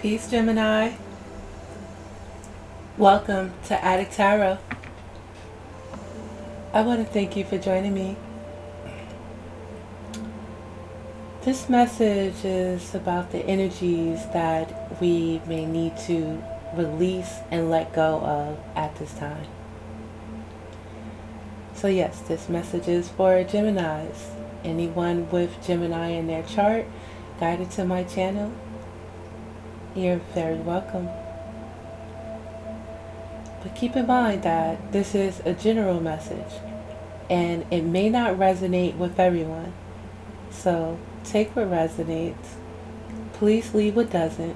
Peace, Gemini. Welcome to Adik Tarot. I want to thank you for joining me. This message is about the energies that we may need to release and let go of at this time. So yes, this message is for Geminis. Anyone with Gemini in their chart, guided to my channel, you're very welcome. But keep in mind that this is a general message and it may not resonate with everyone. So take what resonates. Please leave what doesn't,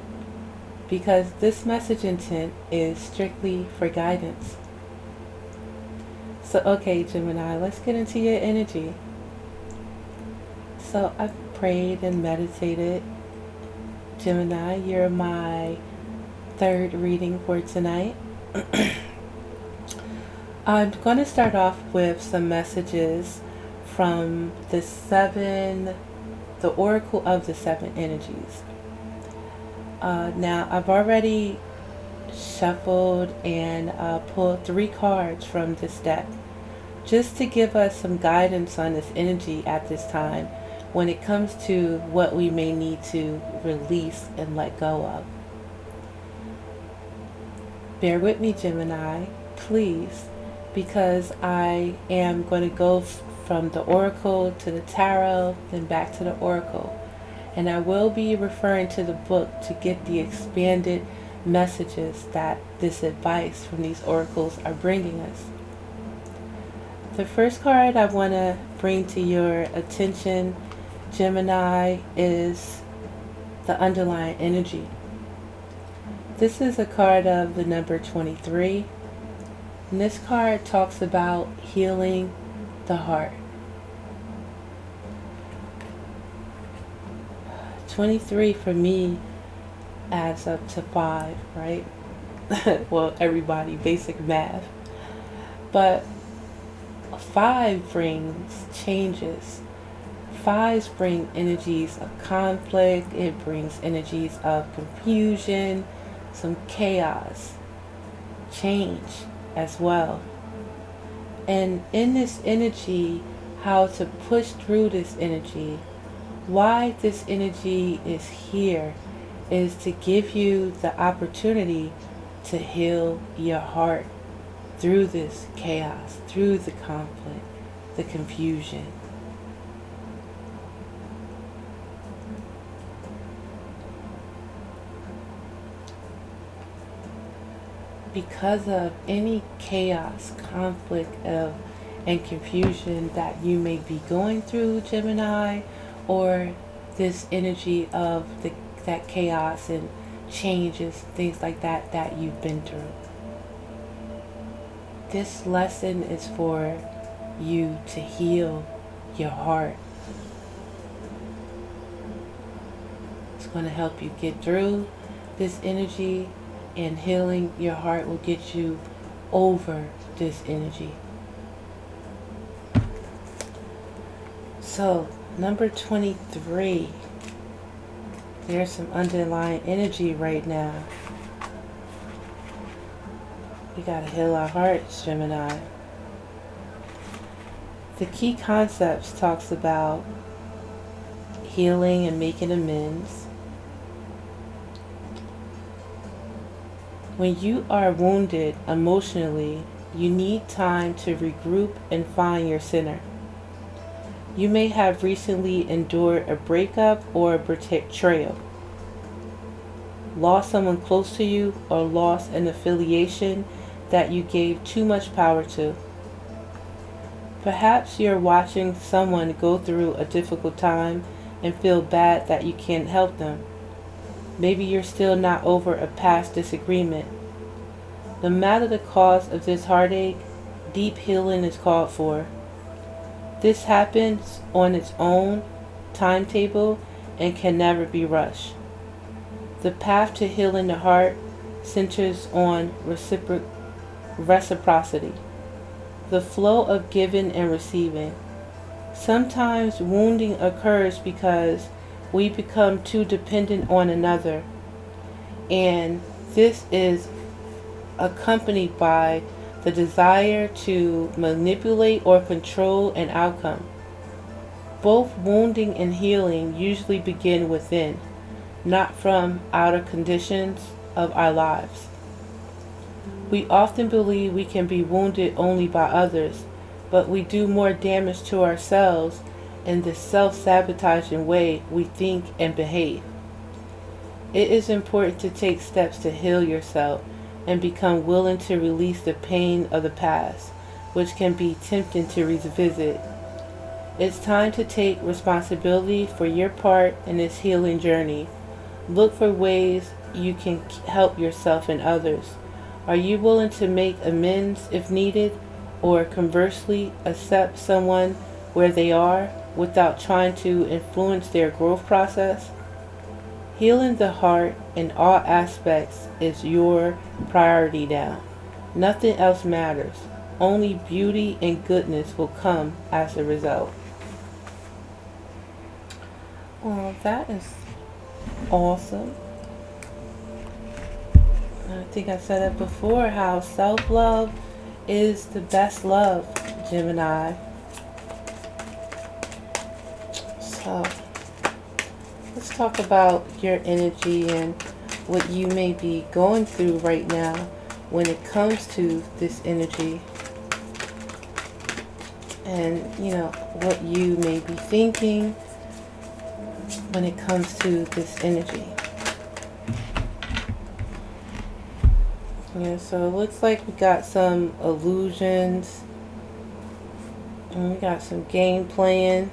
because this message intent is strictly for guidance. So okay, Gemini, let's get into your energy. So I've prayed and meditated. Gemini, you're my third reading for tonight. I'm going to start off with some messages from the Oracle of the Seven Energies. Now, I've already shuffled and pulled 3 cards from this deck just to give us some guidance on this energy at this time when it comes to what we may need to release and let go of. Bear with me, Gemini, please, because I am going to go from the Oracle to the Tarot, then back to the Oracle. And I will be referring to the book to get the expanded messages that this advice from these oracles are bringing us. The first card I want to bring to your attention, Gemini, is the underlying energy. This is a card of the number 23. And this card talks about healing the heart. 23 for me adds up to 5, right? Well, everybody, basic math. But 5 brings changes. 5s bring energies of conflict. It brings energies of confusion, some chaos, change as well. And in this energy, how to push through this energy, why this energy is here, is to give you the opportunity to heal your heart through this chaos, through the conflict, the confusion. Because of any chaos, conflict, and confusion that you may be going through, Gemini, or this energy of that chaos and changes, things like that that you've been through. This lesson is for you to heal your heart. It's going to help you get through this energy, and healing your heart will get you over this energy. So, number 23. There's some underlying energy right now. We gotta heal our hearts, Gemini. The key concepts talks about healing and making amends. When you are wounded emotionally, you need time to regroup and find your center. You may have recently endured a breakup or a betrayal, lost someone close to you, or lost an affiliation that you gave too much power to. Perhaps you're watching someone go through a difficult time and feel bad that you can't help them. Maybe you're still not over a past disagreement. No matter the cause of this heartache, deep healing is called for. This happens on its own timetable and can never be rushed. The path to healing the heart centers on reciprocity, the flow of giving and receiving. Sometimes wounding occurs because we become too dependent on another. And this is accompanied by the desire to manipulate or control an outcome. Both wounding and healing usually begin within, not from outer conditions of our lives. We often believe we can be wounded only by others, but we do more damage to ourselves in the self-sabotaging way we think and behave. It is important to take steps to heal yourself and become willing to release the pain of the past, which can be tempting to revisit. It's time to take responsibility for your part in this healing journey. Look for ways you can help yourself and others. Are you willing to make amends if needed, or conversely, accept someone where they are without trying to influence their growth process? Healing the heart in all aspects is your priority now. Nothing else matters. Only beauty and goodness will come as a result. Well, that is awesome. I think I said it before, how self-love is the best love, Gemini. So, let's talk about your energy and what you may be going through right now when it comes to this energy. And, what you may be thinking when it comes to this energy. Yeah, so it looks like we got some illusions. And we got some game playing.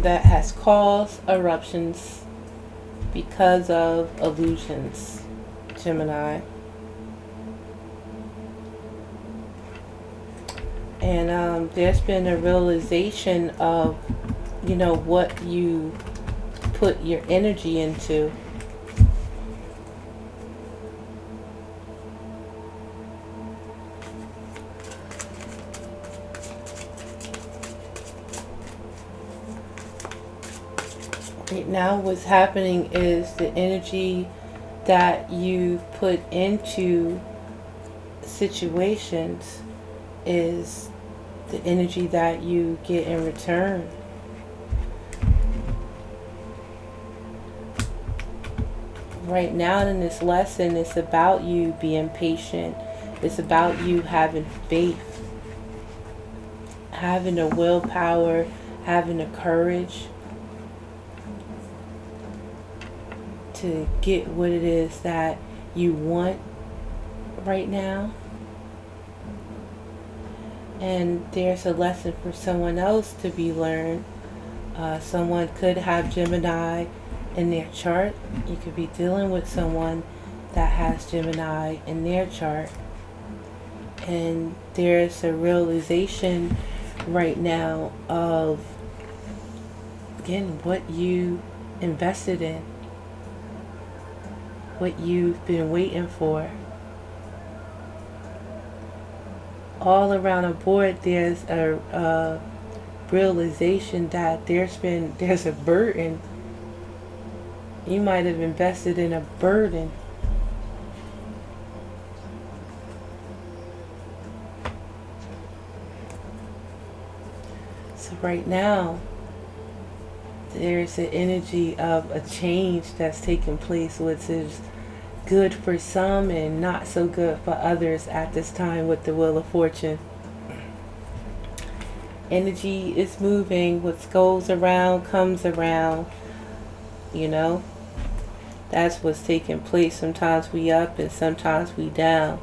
That has caused eruptions because of illusions, Gemini. And there's been a realization of, what you put your energy into. Right now what's happening is the energy that you put into situations is the energy that you get in return. Right now in this lesson, it's about you being patient. It's about you having faith, having the willpower, having the courage to get what it is that you want right now. And there's a lesson for someone else to be learned. Someone could have Gemini in their chart. You could be dealing with someone that has Gemini in their chart. And there's a realization right now of, again, what you invested in, what you've been waiting for. All around the board, there's a realization that there's a burden. You might have invested in a burden. So right now, there's an energy of a change that's taking place, which is good for some and not so good for others at this time with the Wheel of Fortune. Energy is moving. What goes around comes around. That's what's taking place. Sometimes we up and sometimes we down.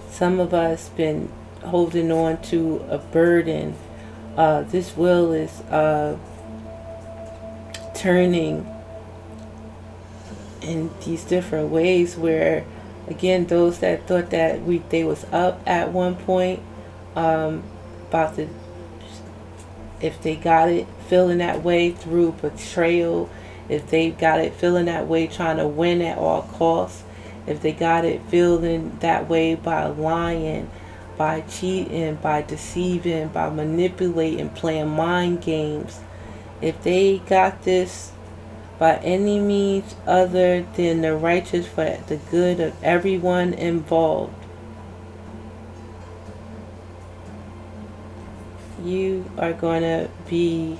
Some of us been holding on to a burden. This wheel is turning in these different ways where, again, those that thought that they was up at one point, if they got it feeling that way through betrayal, if they got it feeling that way trying to win at all costs, if they got it feeling that way by lying, by cheating, by deceiving, by manipulating, playing mind games, if they got this by any means other than the righteous for the good of everyone involved. You are going to be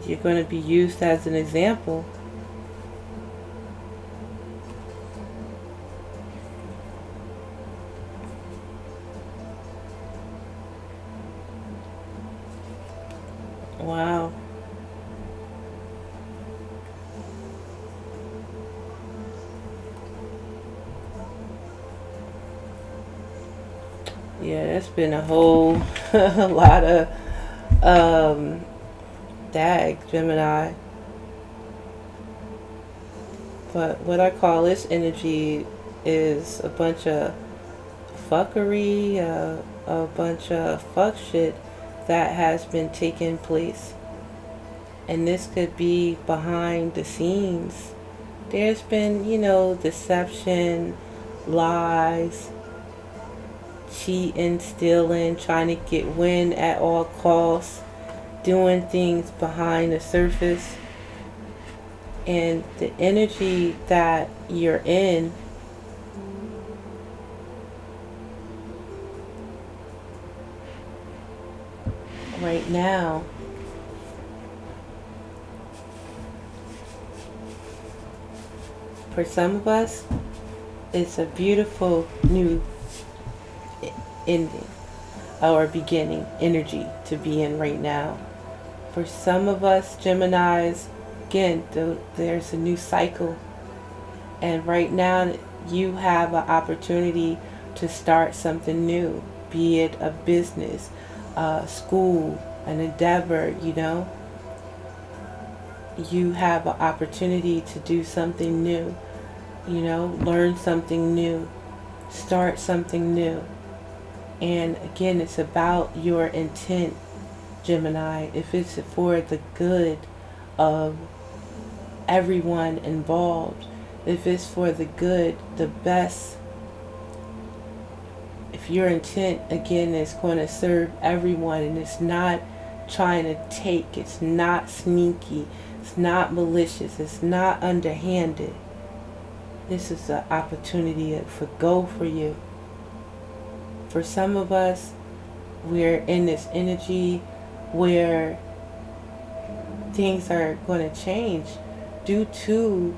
you're going to be used as an example. Wow. Yeah, that's been a whole a lot of dag Gemini. But what I call this energy is a bunch of fuckery, a bunch of fuck shit that has been taking place. And this could be behind the scenes. There's been, deception, lies, cheating, stealing, trying to get win at all costs, doing things behind the surface. And the energy that you're in right now for some of us, it's a beautiful new ending or beginning energy to be in right now. For some of us Geminis, again, there's a new cycle, and right now you have an opportunity to start something new, be it a business, school, an endeavor. You have an opportunity to do something new, learn something new, start something new. And again, it's about your intent, Gemini. If it's for the good of everyone involved, if it's for the good, the best, if your intent again is going to serve everyone and it's not trying to take, it's not sneaky, it's not malicious, it's not underhanded, this is an opportunity for go for you. For some of us, we're in this energy where things are going to change due to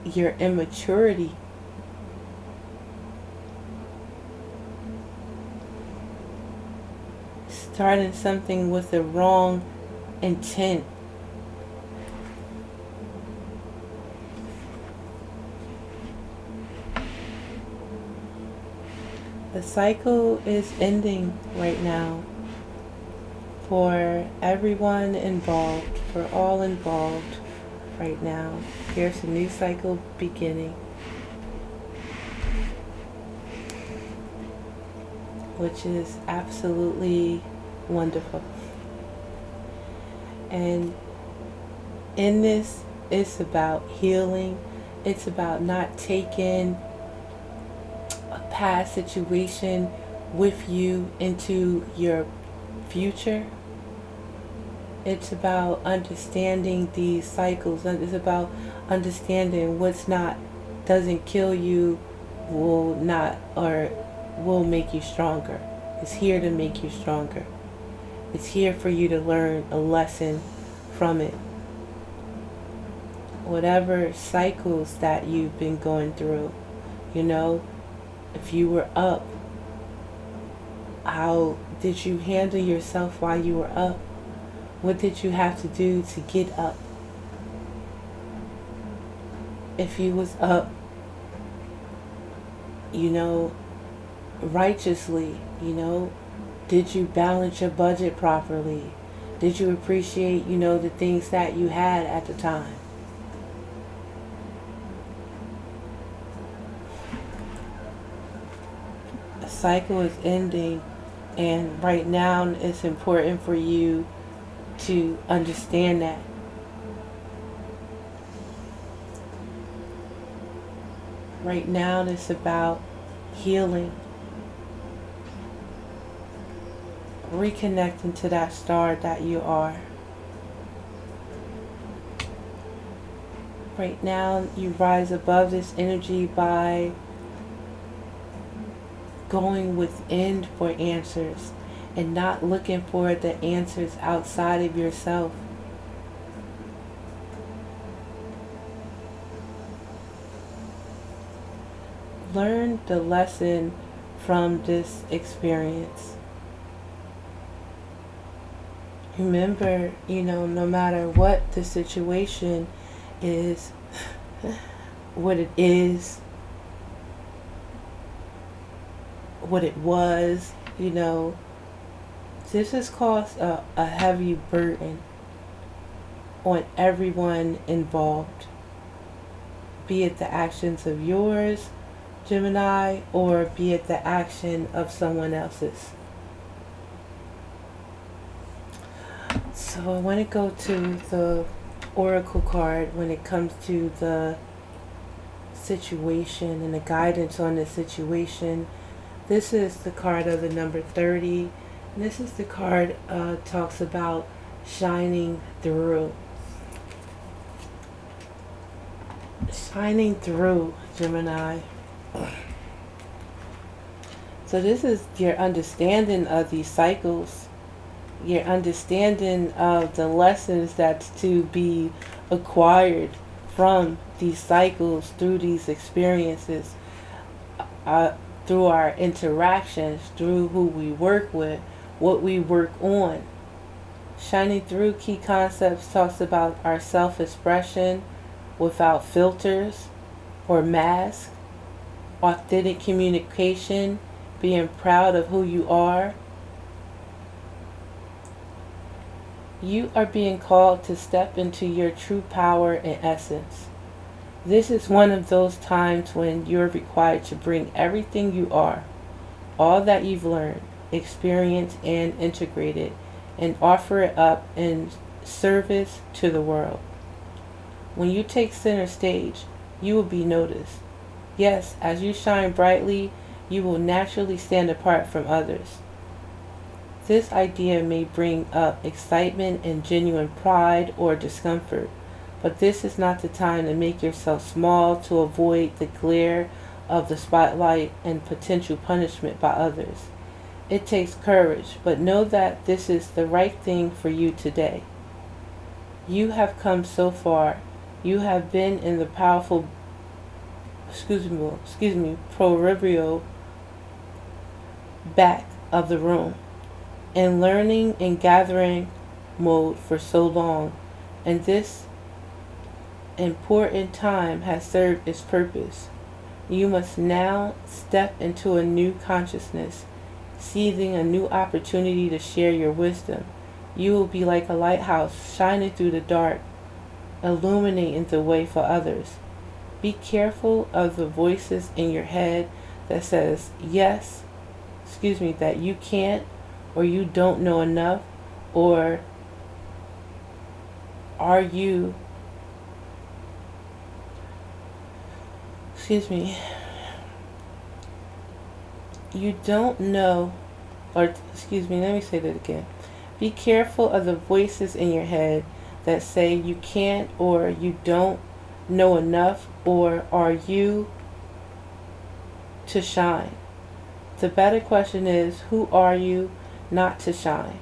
your immaturity. Starting something with the wrong intent. The cycle is ending right now for everyone involved, for all involved right now. Here's a new cycle beginning, which is absolutely wonderful. And in this, it's about healing. It's about not taking a past situation with you into your future. It's about understanding these cycles. It's about understanding what's not, doesn't kill you, will not, or will make you stronger. It's here to make you stronger. It's here for you to learn a lesson from it. Whatever cycles that you've been going through, if you were up, how did you handle yourself while you were up? What did you have to do to get up? If you was up, righteously, did you balance your budget properly? Did you appreciate, the things that you had at the time? The cycle is ending, and right now it's important for you to understand that. Right now it's about healing. reconnecting to that star that you are. Right now, you rise above this energy by going within for answers and not looking for the answers outside of yourself. Learn the lesson from this experience. Remember, no matter what the situation is, what it is, what it was, this has caused a heavy burden on everyone involved. Be it the actions of yours, Gemini, or be it the action of someone else's. So I want to go to the Oracle card when it comes to the situation and the guidance on the situation. This is the card of the number 30. And this is the card talks about shining through. Shining through, Gemini. So this is your understanding of these cycles, your understanding of the lessons that's to be acquired from these cycles through these experiences, through our interactions, through who we work with, what we work on. Shining through key concepts talks about our self-expression without filters or masks, authentic communication, being proud of who you are. You are being called to step into your true power and essence. This is one of those times when you're required to bring everything you are, all that you've learned, experienced, and integrated, and offer it up in service to the world. When you take center stage, you will be noticed. Yes, as you shine brightly, you will naturally stand apart from others. This idea may bring up excitement and genuine pride or discomfort, but this is not the time to make yourself small to avoid the glare of the spotlight and potential punishment by others. It takes courage, but know that this is the right thing for you today. You have come so far. You have been in the powerful, proverbial back of the room in learning and gathering mode for so long, and this important time has served its purpose. You must now step into a new consciousness, seizing a new opportunity to share your wisdom. You will be like a lighthouse shining through the dark, illuminating the way for others. Be careful of the voices in your head that says that you can't, or you don't know enough, or are you you don't know, or let me say that again. Be careful of the voices in your head that say you can't, or you don't know enough, or are you to shine. The better question is, who are you not to shine?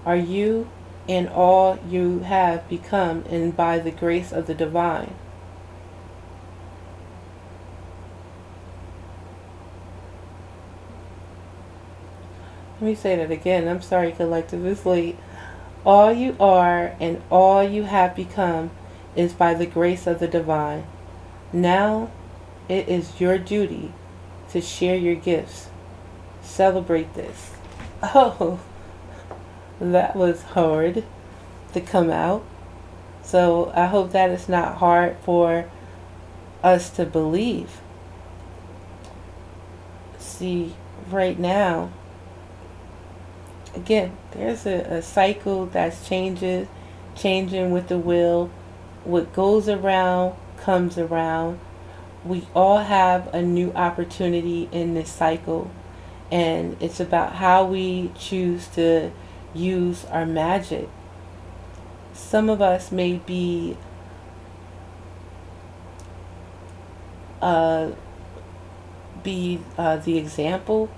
Are you and all you have become, and by the grace of the divine? Let me say that again. I'm sorry, collective, it's late. All you are and all you have become is by the grace of the divine. Now it is your duty to share your gifts. Celebrate this. Oh, that was hard to come out. So I hope that it's not hard for us to believe. See, right now, again, there's a cycle that's changing with the wheel. What goes around comes around. We all have a new opportunity in this cycle. And it's about how we choose to use our magic. Some of us may uh, be the example.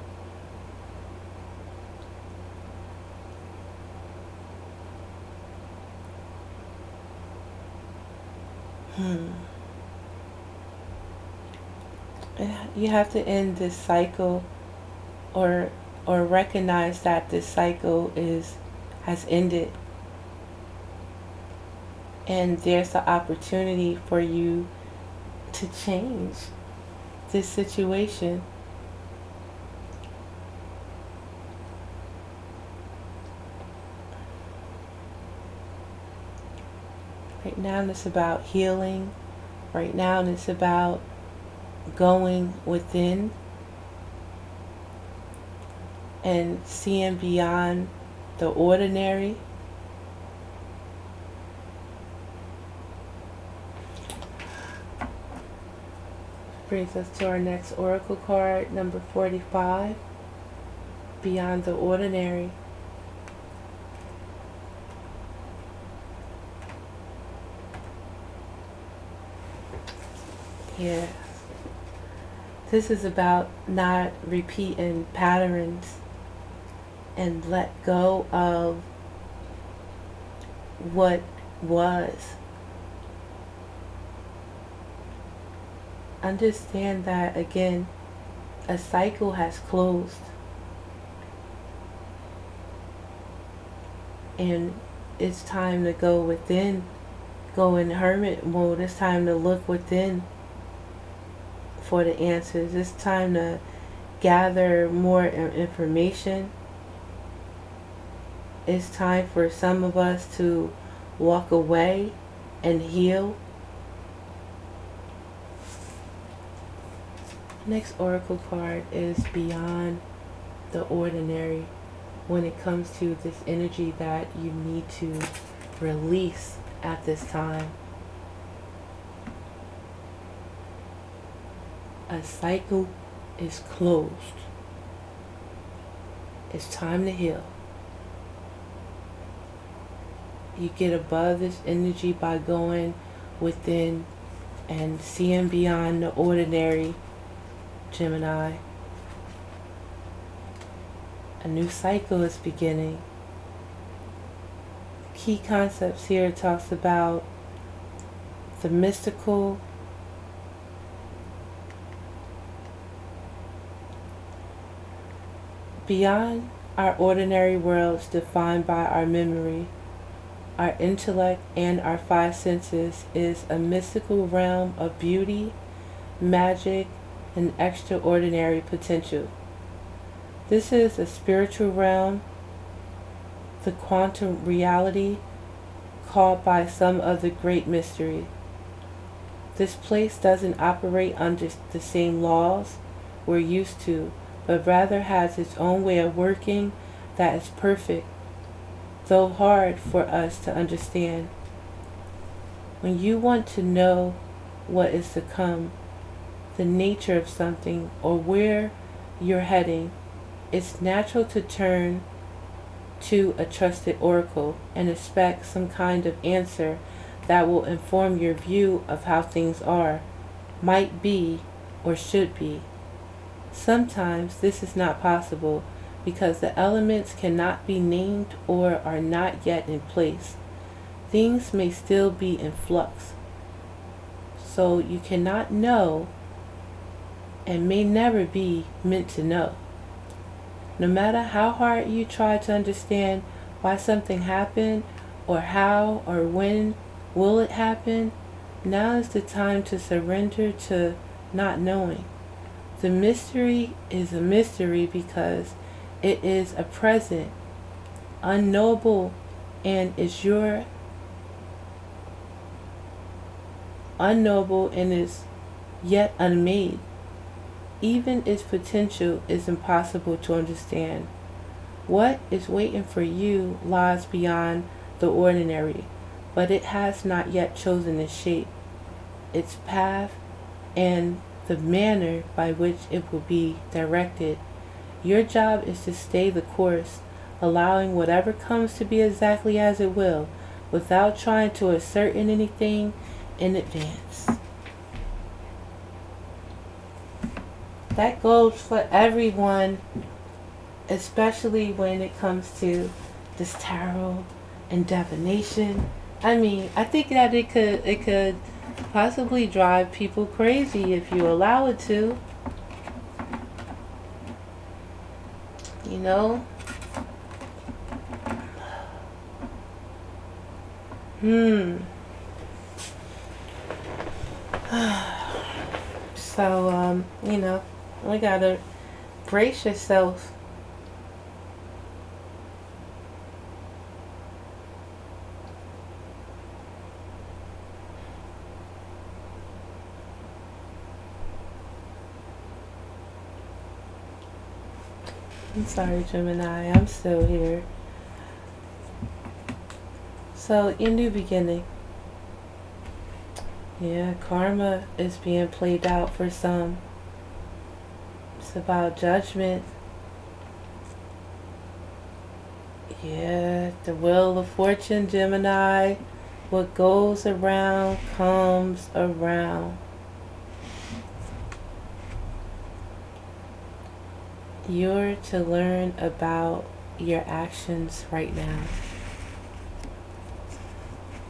You have to end this cycle, or recognize that this cycle has ended, and there's the opportunity for you to change this situation. Right now it's about healing. Right now it's about going within and seeing beyond the ordinary. Brings us to our next oracle card, number 45, Beyond the Ordinary. Yeah. This is about not repeating patterns and let go of what was. Understand that, again, a cycle has closed. And it's time to go within, go in hermit mode. It's time to look within for the answers. It's time to gather more information. It's time for some of us to walk away and heal. Next oracle card is Beyond the Ordinary, when it comes to this energy that you need to release at this time. A cycle is closed. It's time to heal. You get above this energy by going within and seeing beyond the ordinary, Gemini. A new cycle is beginning. Key concepts here talks about the mystical, beyond our ordinary worlds defined by our memory, our intellect, and our five senses is a mystical realm of beauty, magic, and extraordinary potential. This is a spiritual realm, the quantum reality, called by some of the great mystery. This place doesn't operate under the same laws we're used to, but rather has its own way of working that is perfect, though hard for us to understand. When you want to know what is to come, the nature of something, or where you're heading, it's natural to turn to a trusted oracle and expect some kind of answer that will inform your view of how things are, might be, or should be. Sometimes this is not possible because the elements cannot be named or are not yet in place. Things may still be in flux. So you cannot know and may never be meant to know. No matter how hard you try to understand why something happened, or how or when will it happen, now is the time to surrender to not knowing. The mystery is a mystery because it is a present, unknowable, and is your unknowable and is yet unmade. Even its potential is impossible to understand. What is waiting for you lies beyond the ordinary, but it has not yet chosen its shape, its path, and the manner by which it will be directed. Your job is to stay the course, allowing whatever comes to be exactly as it will, without trying to ascertain anything in advance. That goes for everyone, especially when it comes to this tarot and divination. I mean, I think that it could possibly drive people crazy if you allow it to. You know? So, you know, we gotta brace yourself. I'm sorry, Gemini, I'm still here. So, your new beginning. Yeah, karma is being played out for some. It's about judgment. Yeah, the wheel of fortune, Gemini. What goes around comes around. You're to learn about your actions right now.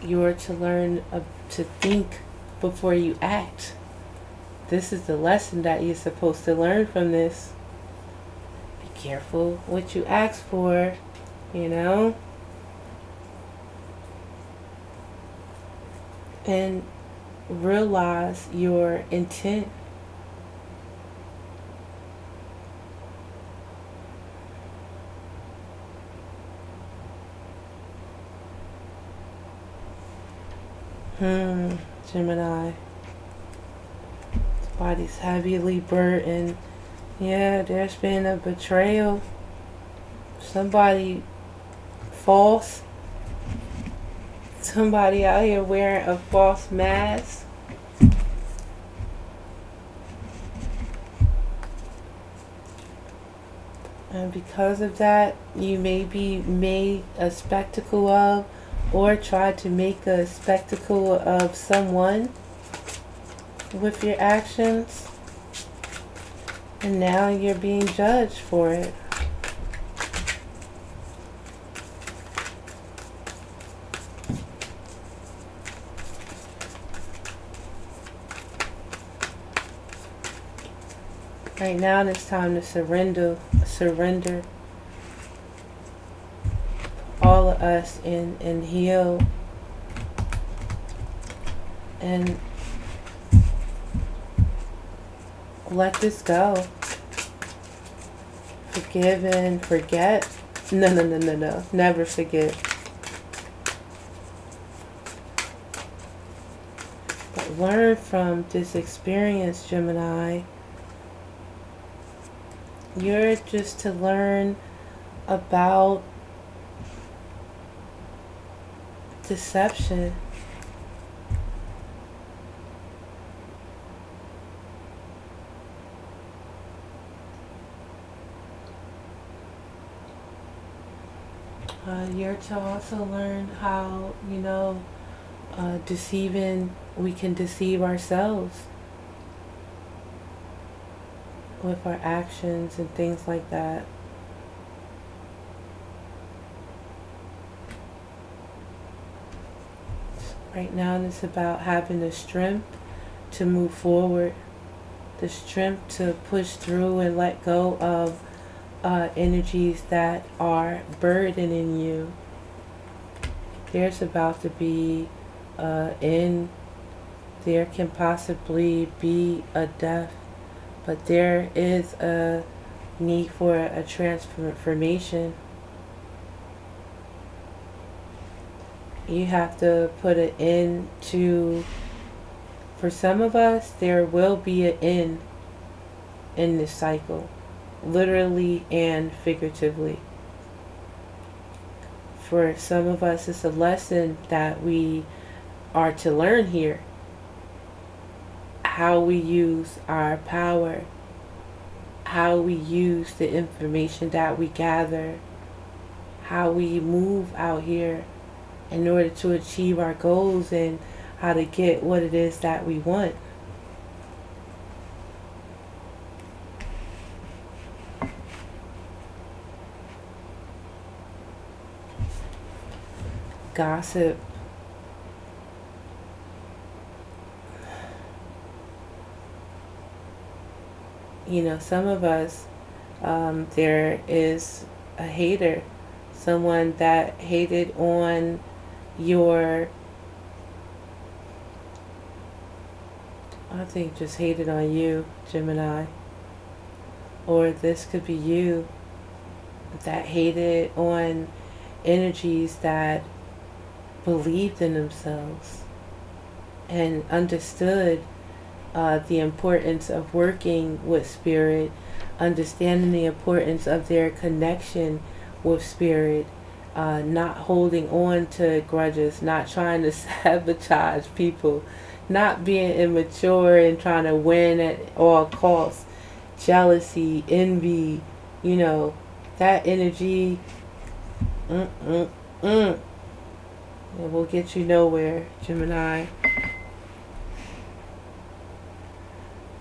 You're to learn to think before you act. This is the lesson that you're supposed to learn from this. Be careful what you ask for, you know? And realize your intent. Gemini. This body's heavily burdened. Yeah, there's been a betrayal. Somebody false. Somebody out here wearing a false mask. And because of that, you may be made a spectacle of, or try to make a spectacle of someone with your actions. And now you're being judged for it. Right now it's time to surrender all of us and heal and let this go. Forgive and forget. No. Never forget. But learn from this experience, Gemini. You're just to learn about deception. You're to also learn how, we can deceive ourselves with our actions and things like that. Right now it's about having the strength to move forward, the strength to push through and let go of energies that are burdening you. There's about to be there can possibly be a death, but there is a need for a transformation. You have to put an end to, for some of us, there will be an end in this cycle, literally and figuratively. For some of us, it's a lesson that we are to learn here. How we use our power, how we use the information that we gather, how we move out here in order to achieve our goals, and how to get what it is that we want. Gossip. You know, some of us, there is a hater, someone that hated on your, I think just hated on you, Gemini. Or this could be you that hated on energies that believed in themselves and understood the importance of working with spirit, understanding the importance of their connection with spirit, not holding on to grudges, not trying to sabotage people, not being immature and trying to win at all costs, jealousy, envy, you know, that energy, it will get you nowhere, Gemini.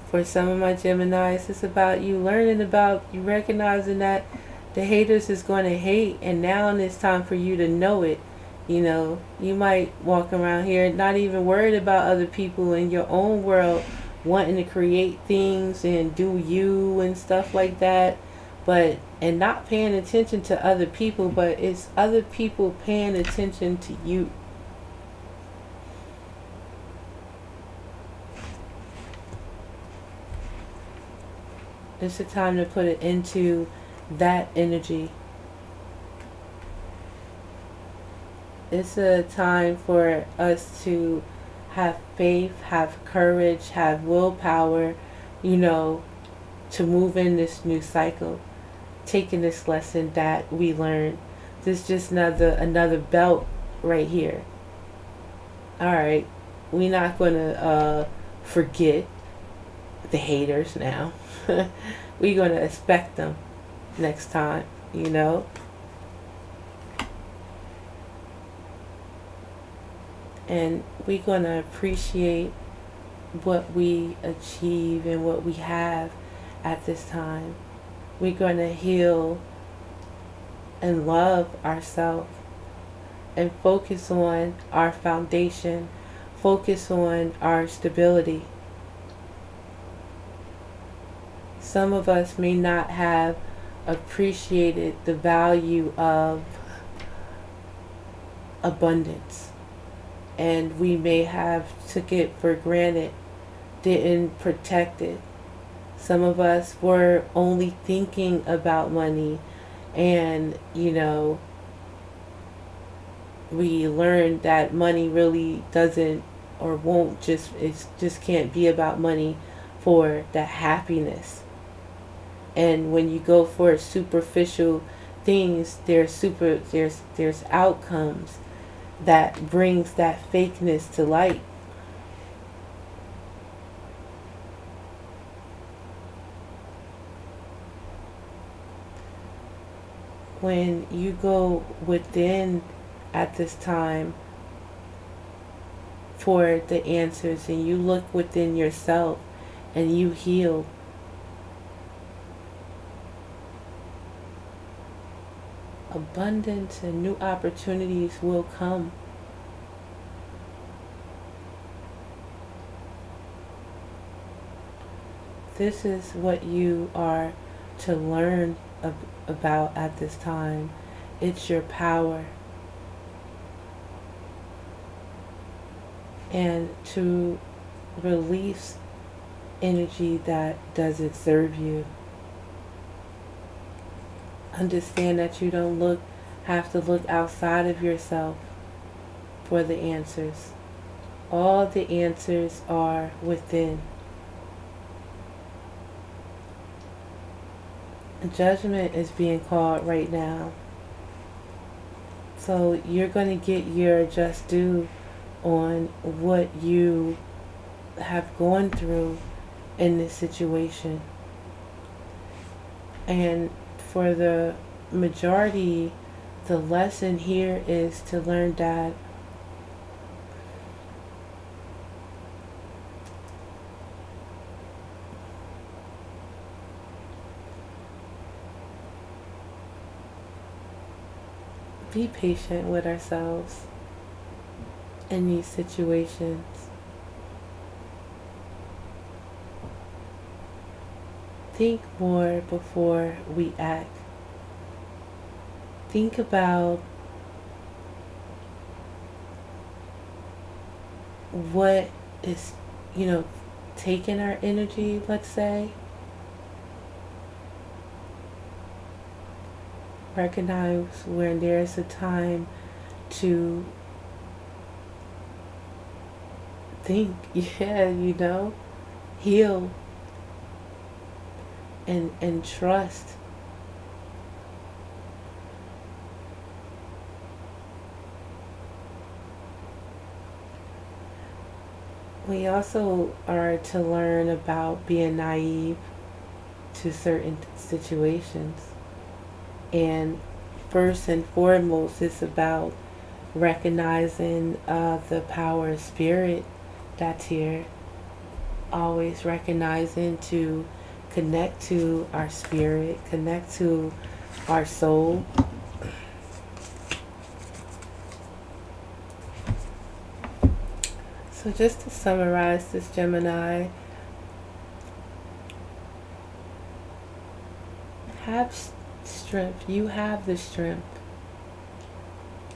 For some of my Geminis, it's about you learning about, you recognizing that the haters is going to hate, and now it's time for you to know it. You know, you might walk around here not even worried about other people in your own world, wanting to create things and do you and stuff like that, but and not paying attention to other people, but it's other people paying attention to you. It's a time to put it into that energy. It's a time for us to have faith, have courage, have willpower, you know, to move in this new cycle. Taking this lesson that we learned. This is just another belt right here. Alright, we're not going to forget the haters now. We're going to expect them next time, you know. And we're going to appreciate what we achieve and what we have at this time. We're going to heal and love ourselves and focus on our foundation, focus on our stability. Some of us may not have appreciated the value of abundance, and we may have took it for granted, didn't protect it. Some of us were only thinking about money, and you know, we learned that money really doesn't or won't just can't be about money for that happiness. And when you go for superficial things, there's outcomes that brings that fakeness to light. When you go within at this time for the answers, and you look within yourself and you heal, abundance and new opportunities will come. This is what you are to learn about at this time. It's your power. And to release energy that doesn't serve you. Understand that you don't have to look outside of yourself for the answers. All the answers are within. Judgment is being called right now. So you're going to get your just due on what you have gone through in this situation. And for the majority, the lesson here is to learn that be patient with ourselves in these situations. Think more before we act. Think about what is, taking our energy, let's say. Recognize when there's a time to think, heal and trust. We also are to learn about being naive to certain situations. And first and foremost, it's about recognizing the power of spirit that's here. Always recognizing to connect to our spirit, connect to our soul. So just to summarize this, Gemini, have strength. You have the strength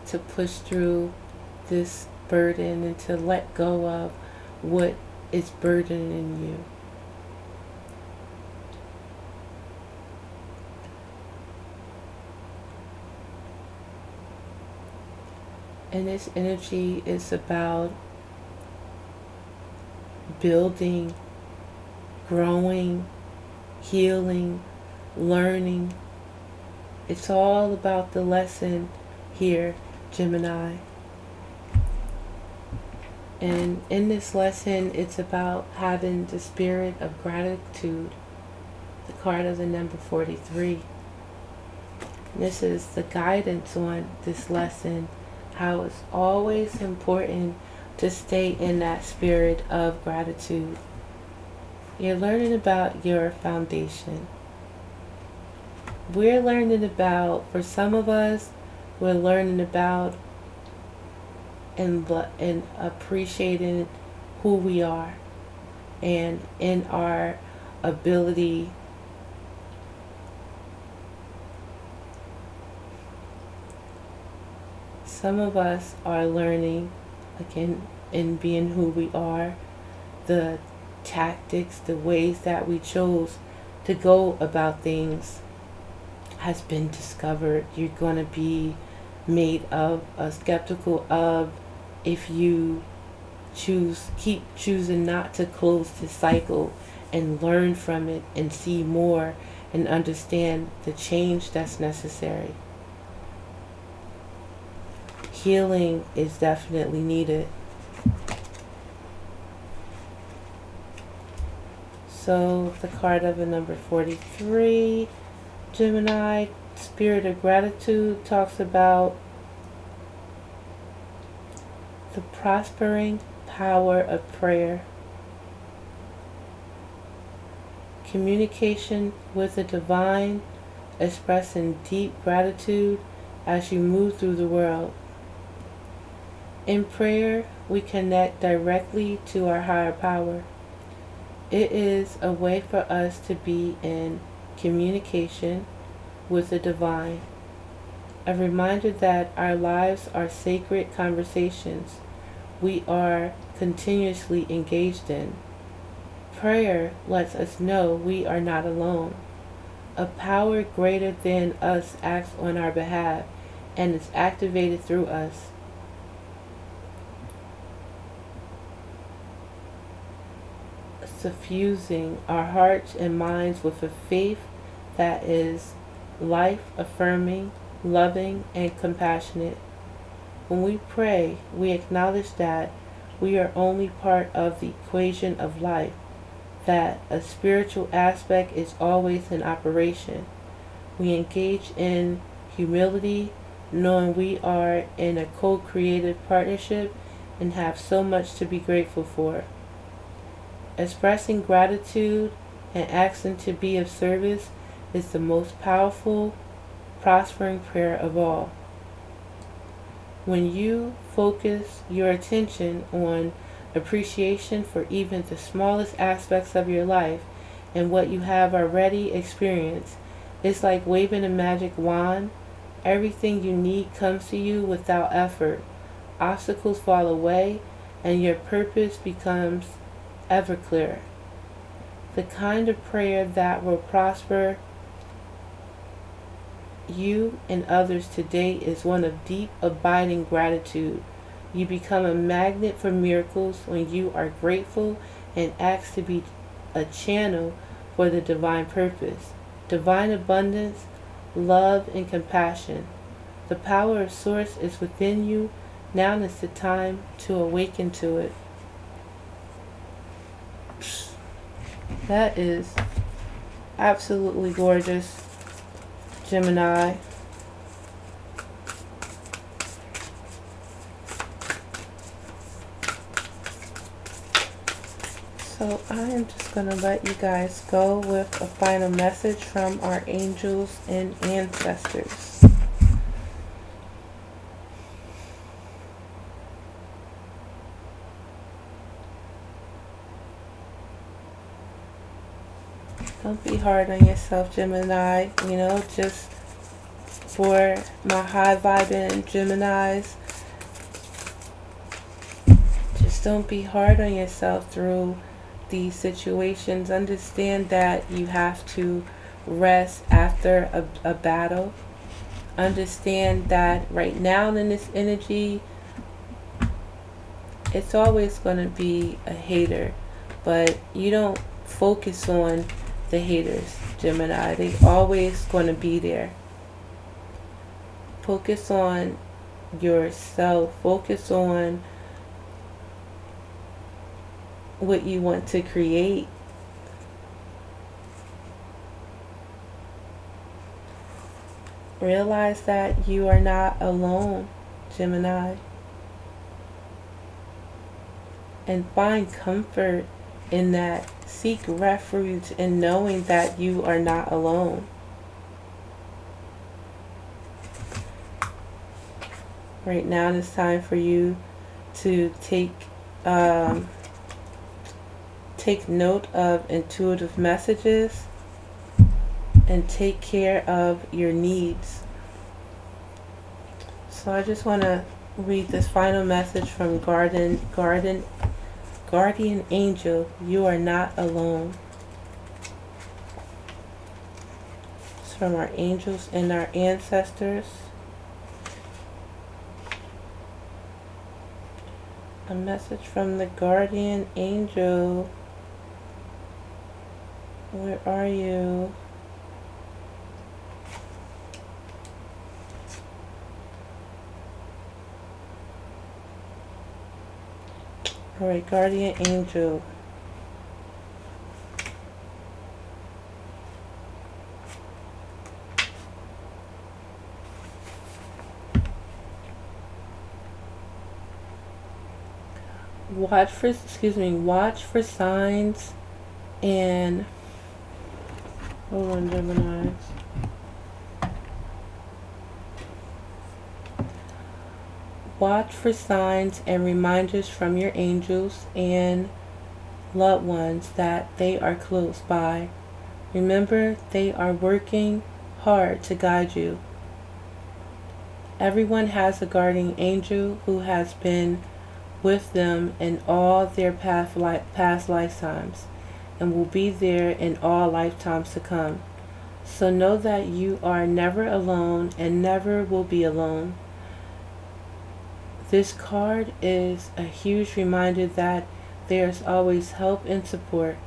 to push through this burden and to let go of what is burdening you. And this energy is about building, growing, healing, learning. It's all about the lesson here, Gemini. And in this lesson, it's about having the spirit of gratitude, the card of the number 43. This is the guidance on this lesson, how it's always important to stay in that spirit of gratitude. You're learning about your foundation. We're learning about, for some of us, we're learning about and appreciating who we are and in our ability some of us are learning again in being who we are, the tactics, the ways that we chose to go about things has been discovered. You're going to be made of skeptical of if you keep choosing not to close the cycle and learn from it and see more and understand the change that's necessary. Healing is definitely needed. So the card of a number 43, Gemini, spirit of gratitude, talks about the prospering power of prayer, communication with the divine, expressing deep gratitude as you move through the world. In prayer, we connect directly to our higher power. It is a way for us to be in communication with the divine. A reminder that our lives are sacred conversations we are continuously engaged in. Prayer lets us know we are not alone. A power greater than us acts on our behalf and is activated through us. Suffusing our hearts and minds with a faith that is life-affirming, loving, and compassionate. When we pray, we acknowledge that we are only part of the equation of life, that a spiritual aspect is always in operation, We engage in humility, knowing we are in a co-creative partnership and have so much to be grateful for. Expressing gratitude and asking to be of service is the most powerful, prospering prayer of all. When you focus your attention on appreciation for even the smallest aspects of your life and what you have already experienced, it's like waving a magic wand. Everything you need comes to you without effort. Obstacles fall away and your purpose becomes ever clearer. The kind of prayer that will prosper you and others today is one of deep, abiding gratitude. You become a magnet for miracles when you are grateful and ask to be a channel for the divine purpose, divine abundance, love, and compassion. The power of Source is within you. Now is the time to awaken to it. That is absolutely gorgeous, Gemini. So I am just going to let you guys go with a final message from our angels and ancestors. Don't be hard on yourself, Gemini. Just for my high vibing Geminis, just don't be hard on yourself through these situations. Understand that you have to rest after a battle. Understand that right now in this energy, it's always going to be a hater, but you don't focus on the haters, Gemini. They always going to be there. Focus on yourself. Focus on what you want to create. Realize that you are not alone, Gemini. And find comfort in that. Seek refuge in knowing that you are not alone. Right now it's time for you to take note of intuitive messages and take care of your needs. So I just want to read this final message from Guardian Angel. You are not alone. It's from our angels and our ancestors. A message from the Guardian Angel. Where are you? Alright, Guardian Angel. Watch for signs and hold on, Gemini. Watch for signs and reminders from your angels and loved ones that they are close by. Remember, they are working hard to guide you. Everyone has a guardian angel who has been with them in all their past lifetimes and will be there in all lifetimes to come. So know that you are never alone and never will be alone. This card is a huge reminder that there's always help and support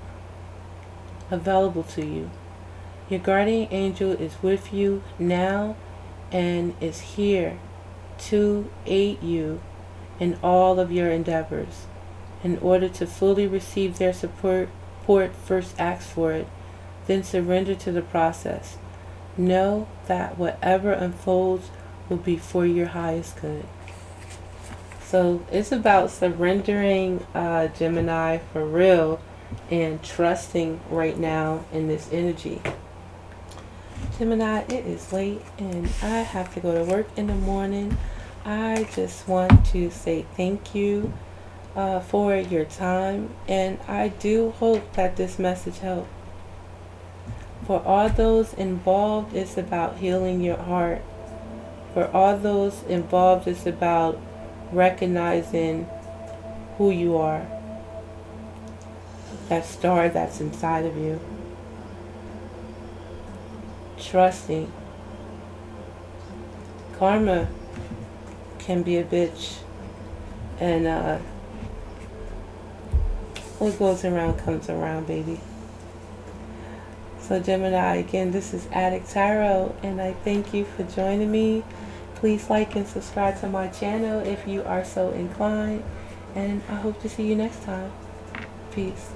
available to you. Your guardian angel is with you now and is here to aid you in all of your endeavors. In order to fully receive their support, first ask for it, then surrender to the process. Know that whatever unfolds will be for your highest good. So it's about surrendering, Gemini, for real, and trusting right now in this energy. Gemini, it is late and I have to go to work in the morning. I just want to say thank you for your time, and I do hope that this message helped. For all those involved, it's about healing your heart. For all those involved, it's about recognizing who you are, that star that's inside of you. Trusting. Karma can be a bitch, and what goes around comes around, baby. So Gemini, again, this is Adik Tarot, and I thank you for joining me. Please like and subscribe to my channel if you are so inclined, and I hope to see you next time. Peace.